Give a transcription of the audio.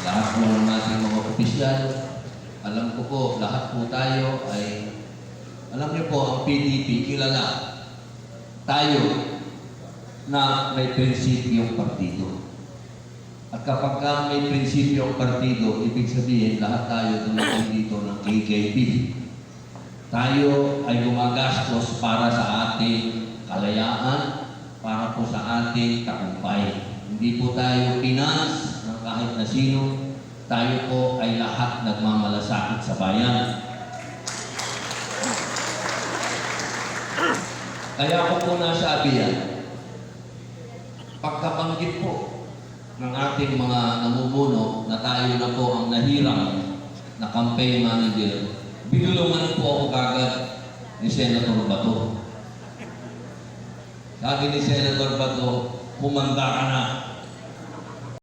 lahat po ng ating mga opisyal. Alam ko po, lahat po tayo ay, alam niyo po, ang PDP, kilala tayo na may prinsipyong partido. At kapag ka may prinsipyong partido, ibig sabihin, lahat tayo dumagin dito ng KKP. Tayo ay gumagastos para sa ating kalayaan, para po sa ating tagumpay. Hindi po tayo pinas ng kahit na sino. Tayo po ay lahat nagmamalasakit sa bayan. Kaya ko po nasabi yan, pagkabanggit po ng ating mga namumuno na tayo na po ang nahirang na campaign manager, binulungan po ako kagad ni Senator Bato. Sabi ni Senator Bato, humanda ka na.